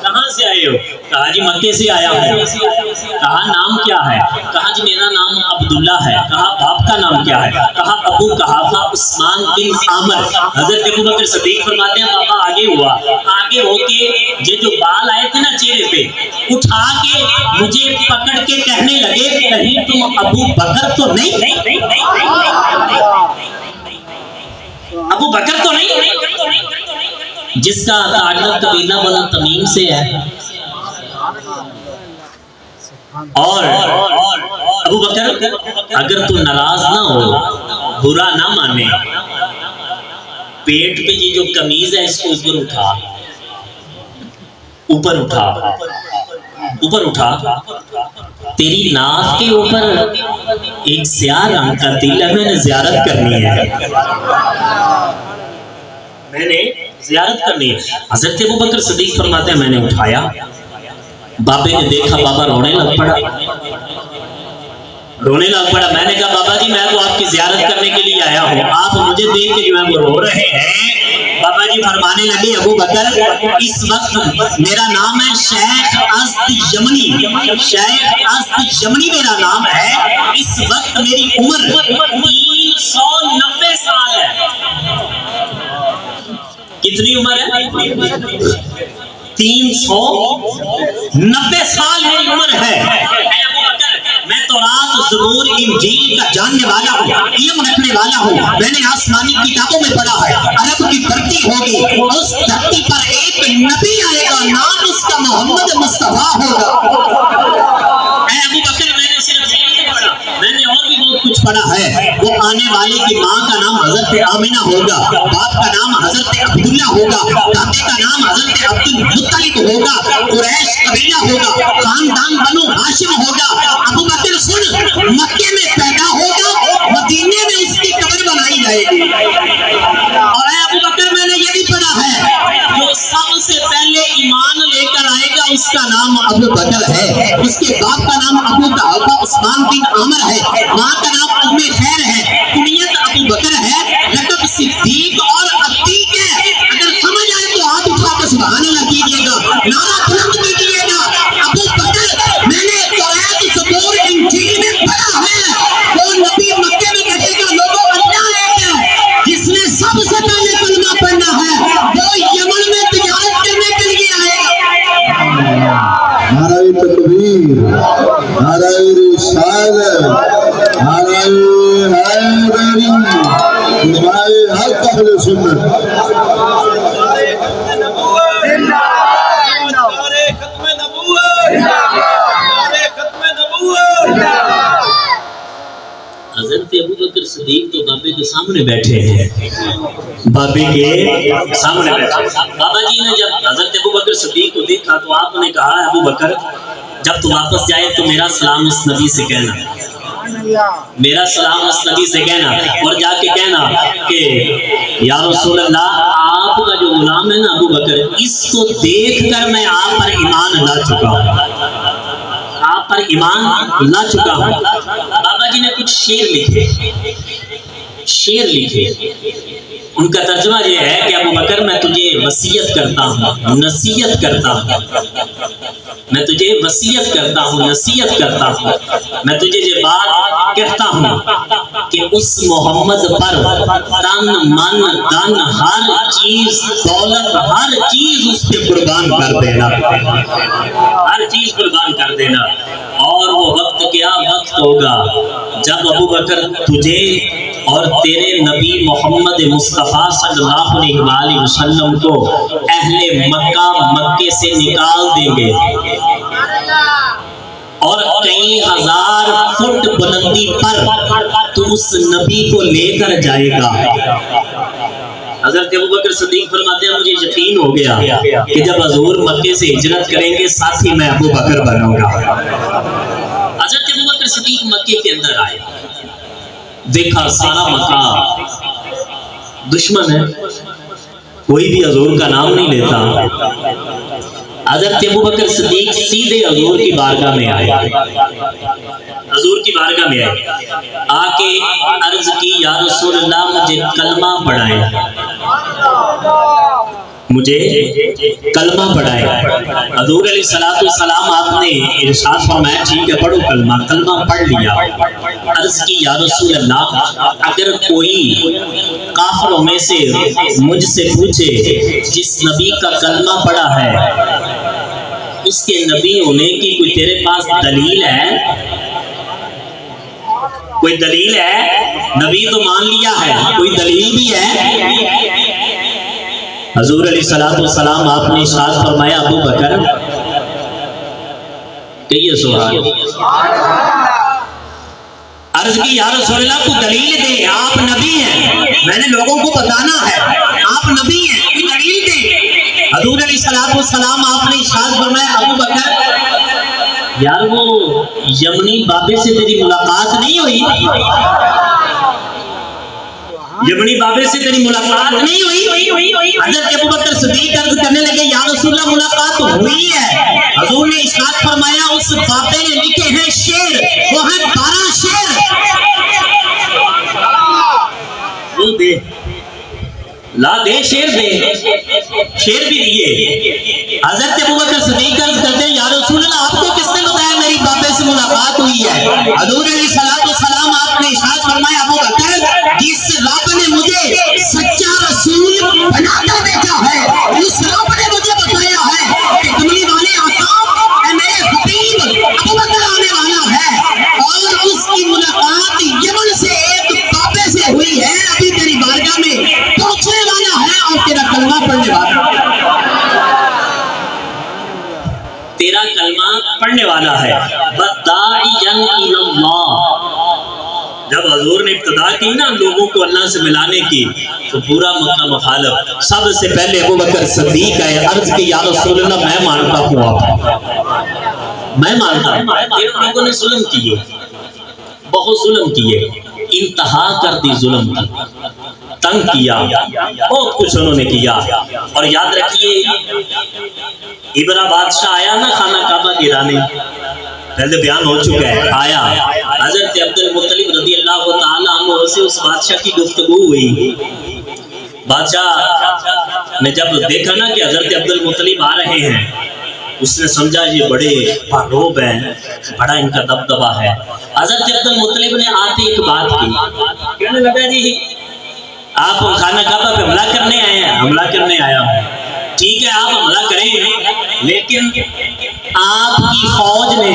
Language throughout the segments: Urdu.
کہاں سے آئے ہو؟ کہا جی مکے سے آیا ہوں۔ کہا نام کیا ہے؟ کہا جی میرا نام عبداللہ ہے۔ کہا باپ کا نام کیا ہے؟ کہا ابو قحافہ عثمان بن عامر۔ حضرت ابو بکر صدیق فرماتے ہیں بابا آگے ہوا، آگے ہو کے یہ جو بال آئے تھے نا چہرے پہ، اٹھا کے مجھے پکڑ کے کہنے لگے کہیں تم ابو بکر تو نہیں؟ ابو بکر تو نہیں؟ جس کا تعلق قبیلہ بنو تمیم سے ہے، اور ابو بکر اگر تو ناراض نہ ہو، برا نہ مانے، پیٹ پہ یہ جو قمیض ہے اس کو اوپر اٹھا، اوپر اٹھا، اوپر اٹھا، تیری ناک کے اوپر ایک سیاہ رنگ کا تل ہے، میں نے زیارت کرنی ہے، میں نے زیارت کرنی ہے۔ حضرت ابو بکر صدیق فرماتے ہیں میں نے اٹھایا، بابے نے دیکھا، بابا رونے لگ پڑا، رونے لگ پڑا۔ میں نے کہا بابا جی میں تو آپ کی زیارت کرنے کے لیے آیا ہوں، آپ مجھے دیکھ کے جو ہے وہ رو رہے ہیں۔ بابا جی فرمانے لگے ابو بکر اس وقت میرا نام ہے شیخ ازد یمنی، شیخ ازد یمنی میرا نام ہے، اس وقت میری عمر 390 سال ہے۔ کتنی عمر ہے؟ 390 سال ہے عمر ہے۔ اے ابو بکر میں تورات زبور انجیل کا جاننے والا ہوں، علم رکھنے والا ہوں، میں نے آسمانی کتابوں میں پڑھا ہے عرب کی دھرتی ہوگی، اس دھرتی پر ایک نبی آئے گا، نام اس کا محمد مصطفیٰ ہوگا۔ اے ابو بکر میں نے صرف یہ پڑھا، میں نے اور بھی بہت کچھ پڑھا ہے، وہ آنے والے کی ماں کا نام حضرت آمنہ ہوگا، باپ کا نام حضرت عبداللہ ہوگا، دادے کا نام حضرت عبد المطلب ہوگا، قریش قبیلہ ہوگا، خاندان بنو ہاشم ہوگا۔ ابو بکر سن، مکے میں پیدا ہوگا، مدینے میں اس کی قبر بنائی جائے گی۔ اور اے ابو بکر میں نے یہ بھی پڑھا ہے جو سب سے پہلے ایمان لے کر آئے گا اس کا نام ابو بکر ہے، اس کے باپ کا نام ابو قحافہ عثمان بن عامر ہے، ماں کا نام ام خیر ہے، کنیت ابو بکر ہے، لقب صدیق اور عتیق ہے۔ اگر سمجھ آئے تو ہاتھ اٹھا کر سبحان اللہ کیجیے گا، نعرہ بلند کیجیے گا۔ ابو بکر میں نے تورات زبور انجیل میں پڑھا ہے، وہ نبی مکے میں کہے گا لوگوں اللہ ایک ہے، جس نے سب سے پہلے کلمہ پڑھنا ہے وہ یمن میں تجارت کرنے کے لیے آئے گا۔ نعرہ تکبیر، نعرہ رسالت، نعرہ حیدری، علماء حق اہل سنت۔ حضرت ابو بکر صدیق تو بابے کے سامنے بیٹھے ہیں، بابے کے سامنے بیٹھے۔ بابا جی نے جب حضرت ابو بکر صدیق کو دیکھا تو آپ نے کہا ابو بکر جب تو واپس جائے تو میرا سلام اس نبی سے کہنا، میرا سلام اس نبی سے کہنا، اور جا کے کہنا کہ یا رسول اللہ آپ کا جو غلام ہے نا ابو بکر، اس کو دیکھ کر میں آپ پر ایمان لا چکا ہوں، آپ پر ایمان لا چکا ہوں۔ بابا جی نے کچھ شعر لکھے، شعر لکھے، ان کا ترجمہ یہ ہے کہ ابو بکر میں تجھے وصیت کرتا ہوں، نصیحت کرتا ہوں، میں تجھے وصیت کرتا ہوں، نصیحت کرتا ہوں، میں تجھے یہ بات کہتا ہوں کہ اس محمد پر تن من دن ہر چیز دولت ہر چیز اس پہ قربان کر دینا، ہر چیز قربان کر دینا۔ اور وہ وقت کیا وقت ہوگا جب ابو بکر تجھے اور تیرے نبی محمد مصطفیٰ صلی اللہ علیہ وسلم کو اہل مکہ مکے سے نکال دیں گے اور کئی ہزار فٹ بلندی پر تو اس نبی کو لے کر جائے گا۔ حضرت ابو بکر صدیق فرماتے ہیں مجھے یقین ہو گیا کہ جب حضور مکے سے ہجرت کریں گے ساتھ ہی میں ابو بکر بنوں گا۔ حضرت ابو بکر صدیق مکے کے اندر آئے، دیکھا سارا مکہ دشمن ہے، کوئی بھی حضور کا نام نہیں لیتا۔ حضرت ابو بکر صدیق سیدھے حضور کی بارگاہ میں آئے، حضور کی بارگاہ میں آئے، آ کے عرض کی یا رسول اللہ مجھے کلمہ پڑھائیں۔ مجھے کلمہ پڑھائے۔ حضور علیہ السلام آپ نے ارشاد فرمایا ٹھیک ہے پڑھو کلمہ پڑھ لیا۔ عرض کی یا رسول اللہ اگر کوئی کافروں میں سے مجھ سے پوچھے جس نبی کا کلمہ پڑھا ہے اس کے نبی ہونے کی کوئی تیرے پاس دلیل ہے؟ کوئی دلیل ہے؟ نبی تو مان لیا ہے، کوئی دلیل بھی ہے؟ حضور علیہ السلام آپ نے ارشاد فرمایا ابو بکر کہیے سبحان اللہ۔ عرض کی یا رسول اللہ تو دلیل دے، آپ نبی ہیں، میں نے لوگوں کو بتانا ہے، آپ نبی ہیں، کوئی دلیل دے۔ حضور علیہ السلام آپ نے ارشاد فرمایا ابو بکر یار وہ یمنی بابے سے تیری ملاقات نہیں ہوئی؟ یمنی بابے سے تیری ملاقات نہیں ہوئی؟ حضرت ابو بکر صدیق عرض کرنے لگے یا رسول اللہ ملاقات ہوئی ہے۔ حضور نے ارشاد فرمایا اس بابے نے لکھے ہیں شعر، وہ ہے 12 شعر، وہ دے لا دے شعر دے، شعر بھی دیے۔ حضرت ابو بکر صدیق عرض کرتے ہیں یا رسول اللہ آپ کو کس نے بتایا میری بابے سے ملاقات ہوئی ہے؟ حضور علیہ السلام آپ نے ارشاد فرمایا ابو بکر جس رب نے مجھے سچا رسول بنا کر بھیجا ہے اس رب نے مجھے بتایا ہے کہ کملی والے آقا اے میرے حبیب ابو بکر آنے والا ہے اور اس کی ملاقات یمن سے ایک بابے سے ہوئی ہے، ابھی تیری بارگاہ میں پہنچنے والا ہے اور تیرا کلمہ پڑھنے والا ہے، تیرا کلمہ پڑھنے والا ہے۔ وَدَاعِيًا إِلَى اللَّهِ جب حضور نے ابتدا کی نا لوگوں کو اللہ سے ملانے کی تو پورا مکہ مخالف سب سے پہلے ابو بکر صدیق آئے، عرض کی یا رسول اللہ میں مانتا ہوں آپ، میں مانتا ہوں۔ ان لوگوں نے ظلم کیے، بہت ظلم کیے، انتہا کر دی ظلم کی، تنگ کیا، بہت کچھ انہوں نے کیا۔ اور یاد رکھیے ابرا بادشاہ آیا نا خانہ کعبہ گرانے، پہلے بیان ہو چکا ہے، آیا حضرت عبد المطلب رضی اللہ تعالیٰ عنہ سے اس بادشاہ کی گفتگو ہوئی۔ بادشاہ نے جب دیکھا نا کہ حضرت عبد المطلب آ رہے ہیں اس نے سمجھا یہ بڑے باروب ہیں، بڑا ان کا دبدبا ہے۔ حضرت عبد المطلب نے آتے ایک بات کی، کہنے لگا جی آپ خانہ کعبہ پہ حملہ کرنے آئے ہیں؟ حملہ کرنے آیا ہوں، ٹھیک ہے آپ حملہ کریں لیکن آپ کی فوج نے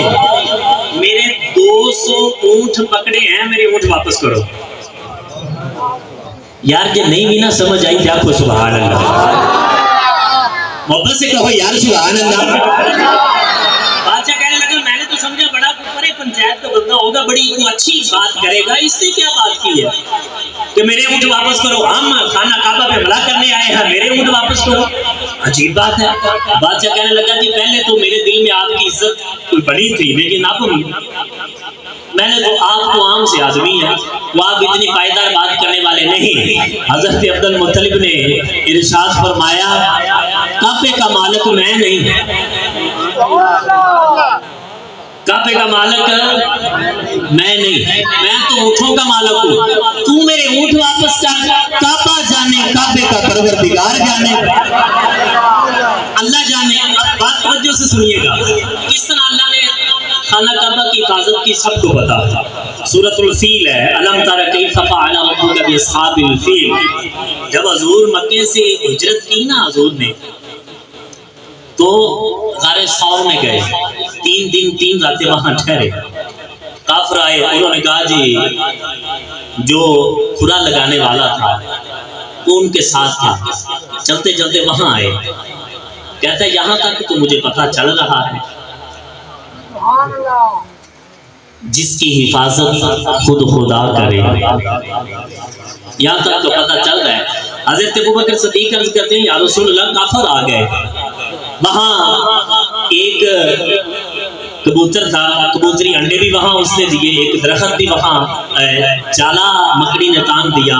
میرے 200 اونٹ پکڑے ہیں، میرے اونٹ واپس کرو۔ یار یہ نہیں بھی نہ سمجھ آئی کیا کو سبحان اللہ، محبت سے کہو یار سبحان اللہ۔ بادشاہ کہنے لگا میں نے تو سمجھا بڑا بڑے پنچایت کا بندہ ہوگا، بڑی اچھی بات کرے گا، اس نے کیا بات کی ہے کہ میرے اونٹ واپس کرو، ہم خانہ کعبہ پہ حملہ کرنے آئے ہیں میرے اونٹ واپس کرو، عجیب بات ہے۔ بادشاہ کہنے لگا جی پہلے تو میرے دل میں آپ کی عزت کوئی بڑی تھی لیکن اب میں نے تو آپ تو عام سے آدمی ہیں، وہ آپ اتنی پائیدار بات کرنے والے نہیں۔ حضرت عبد المطلب نے ارشاد فرمایا کعبے کا مالک میں نہیں، کعبے کا مالک میں نہیں، میں تو اونٹوں کا مالک ہوں، تو میرے اونٹ واپس کر، کعبہ جانے کعبے کا پروردگار جانے، اللہ جانے۔ اب بات توجہ سے سنیے گا کس طرح اللہ نے خانہ کعبہ کی حفاظت کی، سب کو پتا ہے، سورۃ الفیل ہے، الم تر کیف فعل ربک باصحاب الفیل۔ جب حضور مکے سے ہجرت کی نا حضور نے تو غار ثور میں گئے، 3 دن 3 راتیں وہاں ٹھہرے۔ کافر آئے، انہوں نے کہا جی جو کھرا لگانے والا تھا وہ ان کے ساتھ تھا، چلتے چلتے وہاں آئے، کہتا ہے یہاں تک تو مجھے پتا چل رہا ہے جس کی حفاظت خود خدا کرے، یہاں تک تو پتا چل رہا ہے۔ حضرت ابو بکر صدیق عرض کرتے ہیں یا رسول اللہ کافر آ گئے، وہاں ایک کبوتر تھا، کبوتری انڈے بھی وہاں اس نے دیے، ایک درخت بھی وہاں جالا مکڑی نے تان دیا،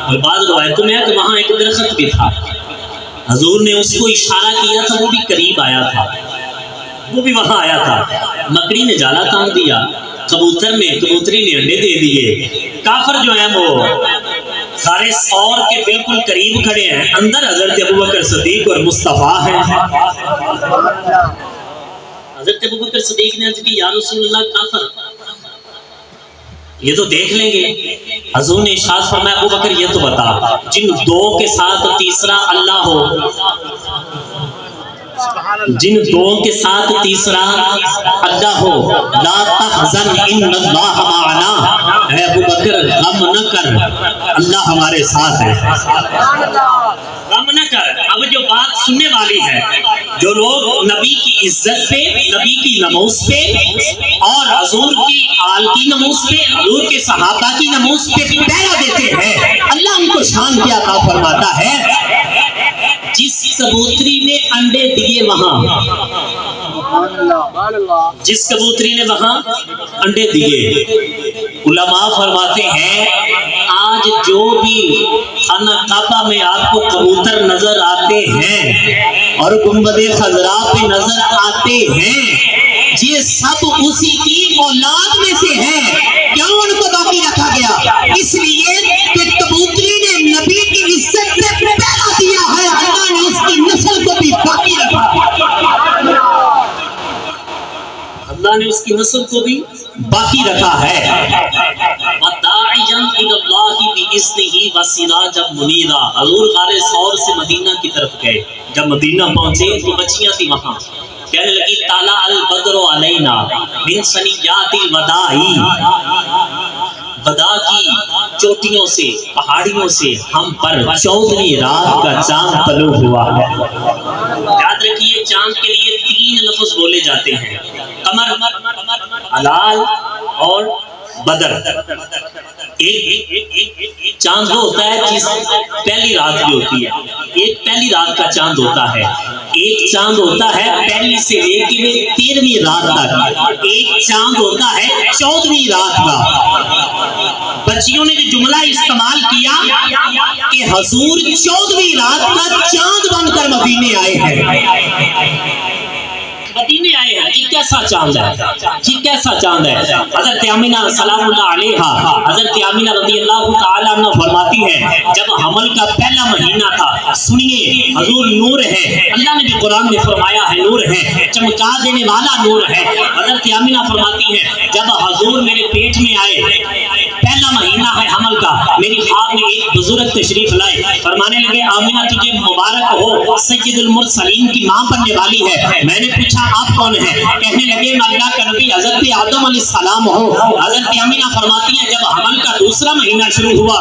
اور بعض روایتوں میں ہے کہ وہاں ایک درخت بھی تھا، حضور نے اس کو اشارہ کیا تھا، وہ بھی قریب آیا تھا، وہ بھی وہاں آیا تھا، مکڑی نے جالا تان دیا، کبوتری نے انڈے دے دیے، کافر جو ہیں وہ غار ثور کے بالکل قریب کھڑے ہیں، اندر حضرت ابوبکر صدیق اور مصطفیٰ ہیں۔ حضرت ابوبکر صدیق نے عرض کی یا رسول اللہ کافر، یہ تو دیکھ لیں گے۔ حضور نے ارشاد فرمایا ابوبکر یہ تو بتا، جن دو کے ساتھ تیسرا اللہ ہو، جن دو کے ساتھ تیسرا اللہ ہو، لا تحزن ان اللہ معنا، اے ابوبکر غم نہ کر، اللہ ہمارے ساتھ ہے، غم نہ کر۔ اب جو بات سننے والی ہے، جو لوگ نبی کی عزت پہ، نبی کی نموز پہ اور حضور کی آل کی نموز پہ، حضور کے صحابہ کی نموز پہ پہرا دیتے ہیں، اللہ ان کو شان کیا عطا فرماتا ہے۔ جس کبوتری نے انڈے دیے وہاں، جس کبوتری نے وہاں انڈے دیے، علماء فرماتے ہیں آج جو بھی خانہ کعبہ میں آپ کو کبوتر نظر آتے ہیں اور گنبد خضرا پہ نظر آتے ہیں، یہ سب اسی کی اولاد میں سے ہیں۔ کیوں ان کو باقی رکھا گیا؟ اس لیے کہ کبوتری نے نبی کی عزت میں پہرا دیا ہے، اللہ نے اس کی نسل کو بھی باقی رکھا، اللہ نے اس کی نسل کو بھی باقی رکھا ہے۔ وَدَاعِيًا إِلَى اللَّهِ بِإِذْنِهِ وَسِرَاجًا مُنِيرًا۔ حضور غار ثور سے مدینہ کی طرف گئے، جب مدینہ پہنچے تو بچیاں تھی وہاں، کہنے لگی طَلَعَ الْبَدْرُ عَلَيْنَا مِنْ ثَنِيَّاتِ الْوَدَاعِ، ودا کی چوٹیوں سے، پہاڑیوں سے ہم پر 14ویں رات کا چاند طلوع ہوا ہے۔ یاد رکھیے چاند کے لیے 3 لفظ بولے جاتے ہیں، قمر، ہلال اور بدر۔ ایک چاند وہ ہوتا ہے جس پہلی رات بھی ہوتی ہے، ایک پہلی رات کا چاند ہوتا ہے، ایک چاند ہوتا ہے پہلی سے لے کے 13ویں رات تک، ایک چاند ہوتا ہے 14ویں رات کا۔ بچیوں نے جو جملہ استعمال کیا کہ حضور 14ویں رات کا چاند بن کر مدینے آئے ہیں، مدینے آئے ہیں، یہ کیسا چاند ہے، یہ کیسا چاند ہے۔ حضرت آمینہ سلام اللہ علیہا، حضرت آمینہ رضی اللہ تعالیٰ عنہ فرماتی ہے جب حمل کا پہلا مہینہ تھا، سنیے حضور نور ہے، اللہ نے بھی قرآن میں فرمایا ہے نور ہے، چمکا دینے والا نور ہے۔ حضرت آمینہ فرماتی ہے جب حضور میرے پیٹ میں آئے، پہلا مہینہ ہے حمل کا، میری خواب میں ایک بزرگ تشریف لائے، فرمانے لگے آمینہ تجھے مبارک ہو، سید المرسلین کی ماں بننے والی ہے۔ میں نے پوچھا آپ کون ہیں؟ کہنے لگے میں اللہ کا نبی حضرت آدم علیہ السلام ہوں۔ حضرت آمینہ فرماتی ہیں جب حمل کا دوسرا مہینہ شروع ہوا،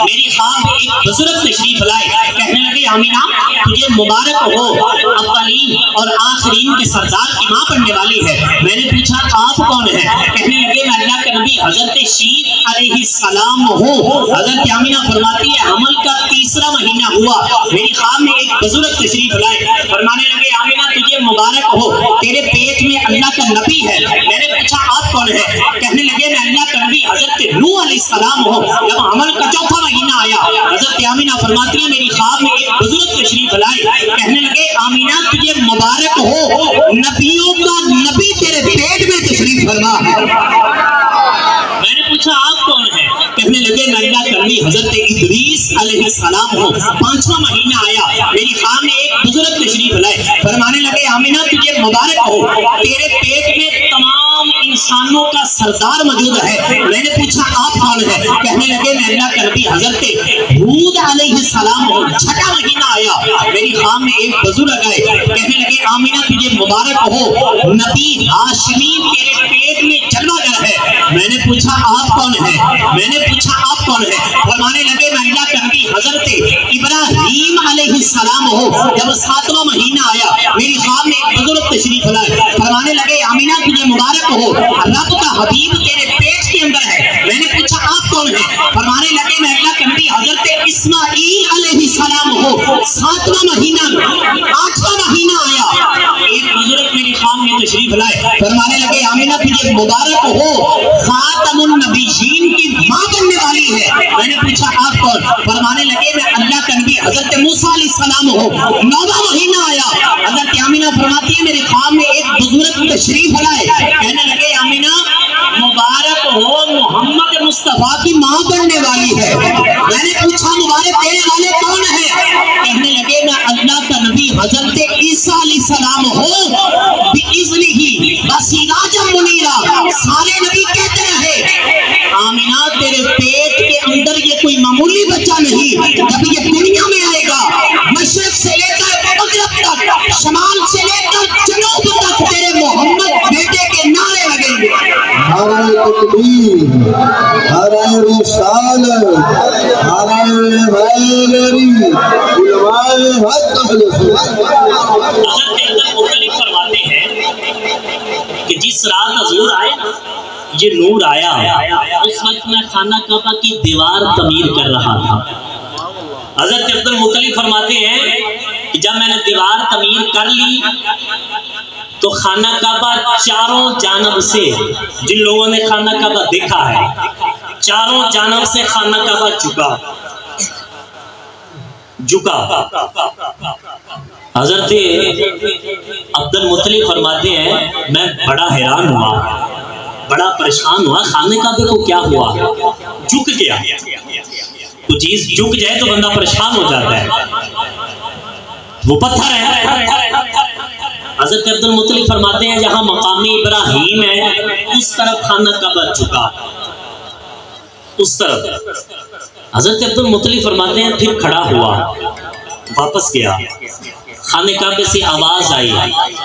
میری خواب میں ایک بزرگ تشریف لائے، کہنے لگے آمینہ تجھے مبارک ہو، اولین اور آخرین کے سردار کی ماں بننے والی ہے۔ میں نے پوچھا آپ کون ہیں؟ کہنے لگے میں اللہ کا نبی حضرت شیر علیہ السلام ہوں۔ حضرت آمینہ فرماتی ہے حمل کا تیسرا مہینہ ہوا، میری خواب میں ایک بزرگ تشریف لائے، فرمانے لگے آمینہ تجھے مبارک ہو، تیرے پیٹ میں اللہ کا نبی ہے۔ میں نے پوچھا آپ کون ہیں؟ کہنے لگے میں اللہ کا نبی حضرت نوح علیہ السلام ہوں۔ جب حمل کا چوتھا مہینہ آیا، حضرت آمینہ فرماتی ہے میری خواب میں ایک بزرگ تشریف لائے، کہنے لگے آمینہ تجھے مبارک ہو، نبیوں کا نبی تیرے پیٹ میں تشریف فرما ہے۔ میں نے پوچھا آپ کون ہیں؟ کہنے لگے میں اللہ کا نبی حضرت ادریس علیہ السلام ہوں۔ 5واں مہینہ آیا، میری خواب میں ایک بزرگ تشریف لائے، فرمانے لگے آمینہ تجھے مبارک ہو، تیرے پیٹ میں تمام انسانوں کا سردار موجود ہے۔ میں نے پوچھا آپ کون ہیں؟ کہنے لگے میں اللہ کا نبی حضرت ہود علیہ السلام ہوں۔ 6واں مہینہ آیا، میری خواب میں ایک بزرگ آئے، کہنے لگے آمینہ تجھے مبارک ہو، نبی ہاشمی تیرے پیٹ میں جلوہ گر ہے۔ میں نے پوچھا آپ کون ہیں؟ میں نے پوچھا آپ کون ہیں؟ فرمانے لگے میں اللہ کا نبی حضرت ابراہیم علیہ السلام ہوں۔ جب 7واں مہینہ آیا، میری خواب میں ایک بزرگ تشریف لائے، فرمانے لگے آمینہ تجھے مبارک ہو، رب کا حبیب تیرے پیٹ کے اندر ہے۔ میں نے پوچھا آپ کون ہیں؟ فرمانے لگے میں اللہ کا نبی حضرت اسماعیل علیہ السلام ہوں۔ 7واں مہینہ 8واں مہینہ آیا، ایک بزرگ میری خواب میں تشریف لائے، فرمانے لگے آمینہ تجھے مبارک ہو، خاتم النبیین کی ماں بننے والی ہے۔ میں نے پوچھا آپ کون؟ فرمانے لگے میں اللہ کا نبی حضرت موسیٰ علیہ السلام ہوں۔ 9واں مہینہ آیا، حضرت آمینہ فرماتی ہے میرے خواب میں ایک بزرگ تشریف لائے، کہنے لگے آمینہ مبارک ہو، محمد مصطفیٰ مصطفیٰ کی ماں بننے والی ہے۔ میں نے پوچھا مبارک دینے والے کون ہیں؟ کہنے لگے میں اللہ کا نبی حضرت عیسیٰ علیہ السلام ہوں بِإِذْنِهِ وَسِرَاجًا مُنِيرًا۔ سارے نبی کہتے رہے آمینہ تیرے پیٹ کے اندر یہ کوئی معمولی بچہ نہیں، جب یہ دنیا میں آئے گا مشرق سے لے کر مغرب تک، شمال سے لے کر جنوب تک تیرے محمد بیٹے کے نعرے لگیں گے۔ نعرہ تکبیر، نعرہ رسالت، نعرہ حیدری، علماء حق اہل سنت۔ حضرت عبد المطلب فرماتے ہیں کہ جس رات حضور آئے نا یہ نور آیا، اس وقت میں خانہ کعبہ کی دیوار تعمیر کر رہا تھا۔ حضرت عبد المطلب فرماتے ہیں کہ جب میں نے دیوار تعمیر کر لی تو خانہ کعبہ چاروں جانب سے، جن لوگوں نے خانہ کعبہ دیکھا ہے، چاروں جانب سے خانہ کعبہ جھکا۔ حضرت عبد المطلب فرماتے ہیں میں بڑا حیران ہوا، بڑا پریشان ہوا، خانہ کعبے کو کیا ہوا؟ جھک گیا۔ کوئی چیز جھک جائے تو بندہ پریشان ہو جاتا ہے، وہ پتھر ہے۔ حضرت عبد المطلب فرماتے ہیں جہاں مقام ابراہیم ہے اس طرف خانہ کعبہ جھکا، اس طرف۔ حضرت عبد المطلب فرماتے ہیں پھر کھڑا ہوا، واپس گیا، خانہ کعبے سے آواز آئی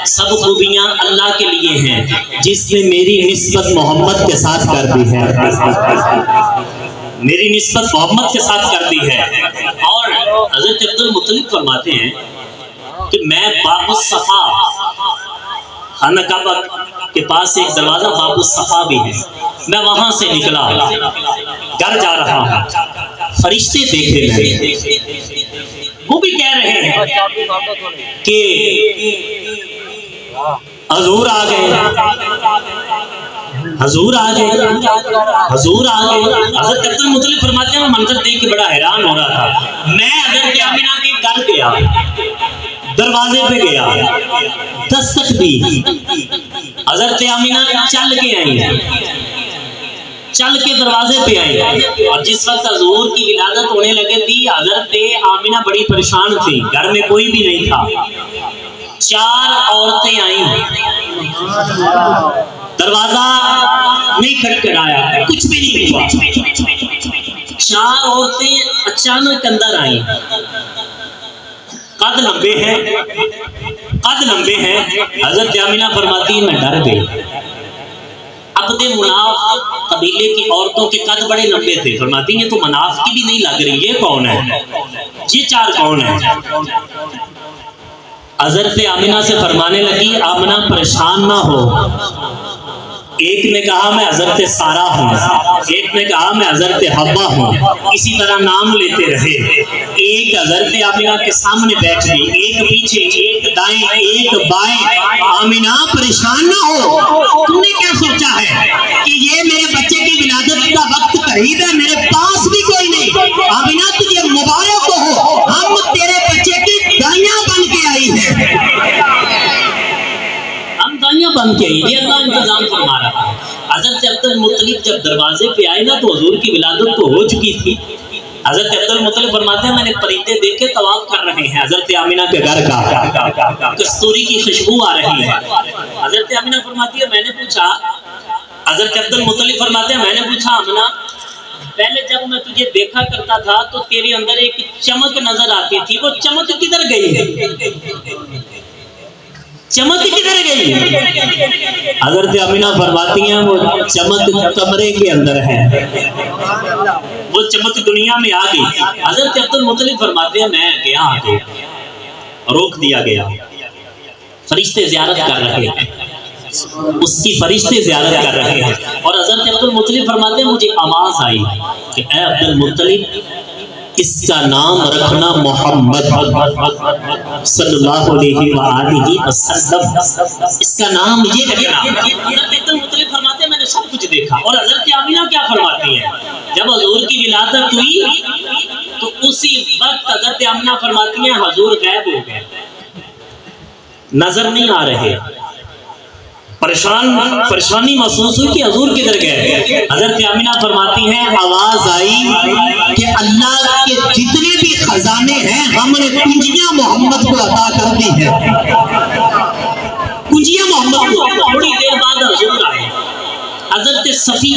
سب خوبیاں اللہ کے لیے ہیں جس نے میری نسبت محمد کے ساتھ کر دی ہے، میری نسبت محمد کے ساتھ کر دی ہے۔ اور حضرت عبد المطلب فرماتے ہیں کہ میں باب الصفا، خانہ کعبہ کے پاس ایک دروازہ باب الصفا بھی ہے، میں وہاں سے نکلا، گھر جا رہا ہوں، فرشتے دیکھے میں، وہ بھی کہہ رہے ہیں کہ حضور آ گئے، حضور آ گئے، حضور آ گئے۔ حضرت عبد المطلب فرماتے ہیں میں منظر دیکھ کے بڑا حیران ہو رہا تھا۔ میں حضرت آمینہ کے گھر گیا، دروازے پہ گیا، دستک دی، حضرت آمینہ چل کے آئی، چل کے دروازے پہ آئی، اور جس وقت حضور کی ولادت ہونے لگے تھی حضرت آمینہ بڑی پریشان تھی، گھر میں کوئی بھی نہیں تھا، 4 عورتیں آئیں، دروازہ نہیں کھٹکھٹایا، کچھ بھی نہیں ہوا، 4 عورتیں اچانک اندر آئیں، قد لمبے ہیں، قد لمبے ہیں۔ حضرت آمینہ فرماتی ہے میں ڈر گئی، عبد مناف قبیلے کی عورتوں کے قد بڑے لمبے تھے، فرماتی ہیں تو مناف کی بھی نہیں لگ رہی، یہ کون ہے، یہ 4 کون ہیں؟ حضرت آمینہ سے فرمانے لگی آمنہ پریشان نہ ہو، ایک نے کہا میں حضرت سارہ ہوں، ایک نے کہا میں حضرت حوا ہوں، اسی طرح نام لیتے رہے، ایک حضرت آمینہ کے سامنے بیٹھ گئی، ایک پیچھے، ایک دائیں، ایک بائیں۔ آمینہ پریشان نہ ہو، تم نے کیا سوچا ہے کہ یہ میرے بچے کی ولادت کا وقت قریب ہے، میرے پاس بھی کوئی نہیں، آمینہ تجھے مبارک ہو، ہم تیرے بچے کی دائیاں بن کے آئی ہیں، ہم دائیاں بن کے آئی، یہ اللہ انتظام فرما رہا ہے۔ حضرت عبد المطلب جب دروازے پہ آئے نا تو حضور کی ولادت تو ہو چکی تھی۔ حضرت عبد المطلب فرماتے ہیں میں نے پرندے دیکھ کے طواف کر رہے ہیں حضرت آمینہ کے گھر کا، کستوری کی خوشبو آ رہی ہے۔ حضرت آمینہ فرماتی ہے میں نے پوچھا، حضرت عبد المطلب فرماتے ہیں میں نے پوچھا آمینہ پہلے جب میں تجھے دیکھا کرتا تھا تو تیرے اندر ایک چمک نظر آتی تھی، وہ چمک کدھر گئی ہے، چمک کدھر گئی؟ حضرت آمینہ فرماتی ہیں وہ چمک کمرے کے اندر ہے، وہ چمک دنیا میں آ گئی۔ حضرت عبد المطلب فرماتے ہیں میں گیا آگے، روک دیا گیا، فرشتے زیارت کر رہے ہیں، اس کی فرشتے زیارت کر رہے ہیں، اور حضرت عبد المطلب فرماتے ہیں مجھے آواز آئی کہ اے عبد المطلب اس کا نام رکھنا محمد صلی اللہ علیہ وآلہ وسلم، اس کا نام یہ رکھنا۔ حضرت عبد المطلب فرماتے ہیں میں نے سب کچھ دیکھا، اور حضرت آمینہ کیا فرماتی ہیں جب حضور کی ولادت ہوئی تو اسی وقت حضرت آمینہ فرماتی ہیں حضور غائب ہو گئے، نظر نہیں آ رہے، پریشانی محسوس ہوئی کہ حضور کدھر گئے؟ حضرت آمینہ فرماتی ہیں آواز آئی کہ اللہ کے جتنے بھی خزانے ہیں ہم نے کنجیاں محمد کو عطا کر دی ہیں، کنجیاں محمد کو۔ تھوڑی دیر بعد حضور آئے، حضرت صفیہ